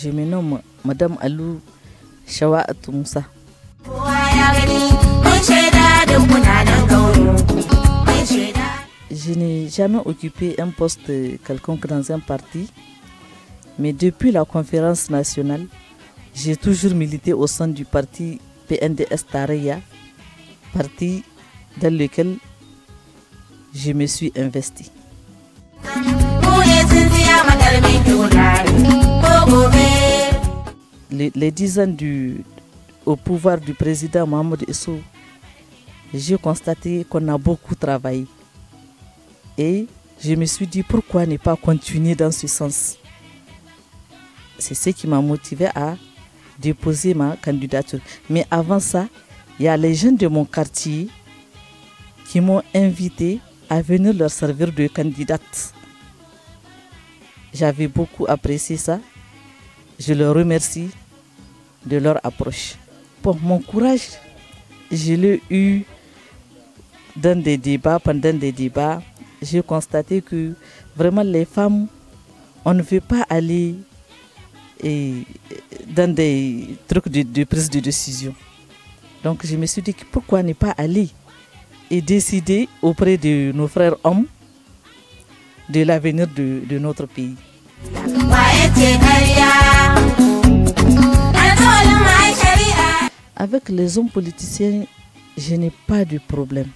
Je me nomme Madame Alou Shawa'at Moussa. Je n'ai jamais occupé un poste quelconque dans un parti, mais depuis la conférence nationale, j'ai toujours milité au sein du parti PNDS Taraya, parti dans lequel je me suis investi. Les 10 ans au pouvoir du président Mohamed Issou, j'ai constaté qu'on a beaucoup travaillé. Et je me suis dit pourquoi ne pas continuer dans ce sens. C'est ce qui m'a motivé à déposer ma candidature. Mais avant ça, il y a les jeunes de mon quartier qui m'ont invité à venir leur servir de candidate. J'avais beaucoup apprécié ça. Je leur remercie de leur approche. Pour mon courage, je l'ai eu dans des débats, pendant des débats. J'ai constaté que vraiment les femmes, on ne veut pas aller dans des trucs de prise de décision. Donc je me suis dit pourquoi ne pas aller et décider auprès de nos frères hommes de l'avenir de notre pays. Avec les hommes politiciens, je n'ai pas de problème.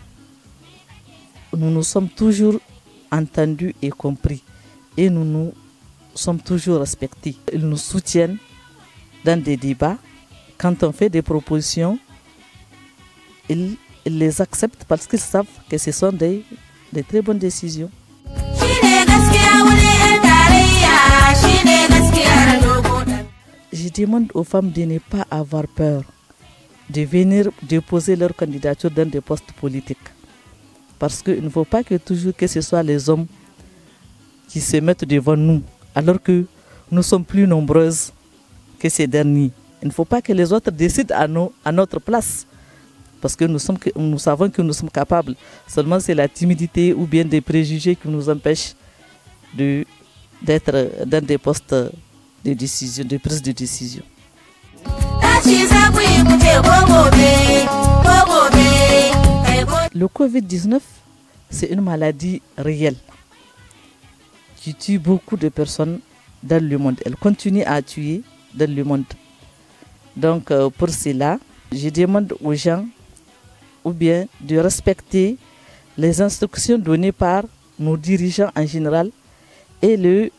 Nous nous sommes toujours entendus et compris et nous nous sommes toujours respectés. Ils nous soutiennent dans des débats. Quand on fait des propositions, ils les acceptent parce qu'ils savent que ce sont des très bonnes décisions. Je demande aux femmes de ne pas avoir peur de venir déposer leur candidature dans des postes politiques. Parce qu'il ne faut pas que toujours que ce soit les hommes qui se mettent devant nous, alors que nous sommes plus nombreuses que ces derniers. Il ne faut pas que les autres décident à notre place. Parce que nous savons que nous sommes capables. Seulement c'est la timidité ou bien des préjugés qui nous empêchent d'être dans des postes de décision, de prise de décision. Le Covid-19, c'est une maladie réelle qui tue beaucoup de personnes dans le monde. Elle continue à tuer dans le monde. Donc pour cela, je demande aux gens ou bien de respecter les instructions données par nos dirigeants en général et le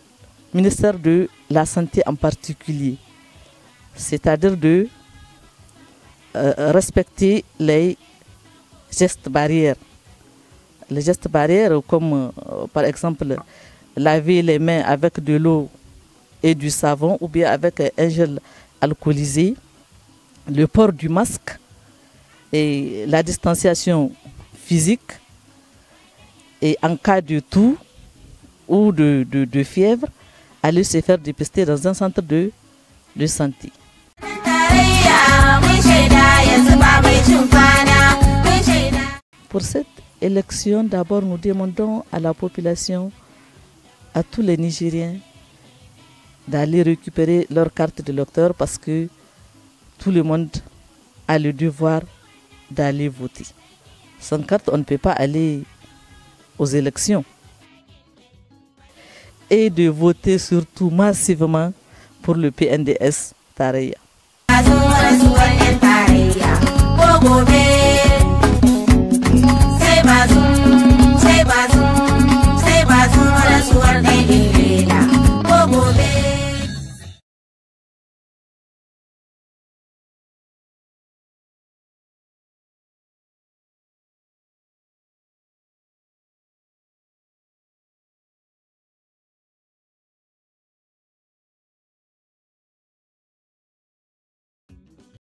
ministère de la Santé en particulier. C'est-à-dire de respecter les gestes barrières. Les gestes barrières comme par exemple laver les mains avec de l'eau et du savon ou bien avec un gel alcoolisé, le port du masque et la distanciation physique, et en cas de toux ou de fièvre, aller se faire dépister dans un centre de santé. Pour cette élection, d'abord nous demandons à la population, à tous les Nigériens, d'aller récupérer leur carte d'électeur parce que tout le monde a le devoir d'aller voter. Sans carte, on ne peut pas aller aux élections. Et de voter surtout massivement pour le PNDS Taraya.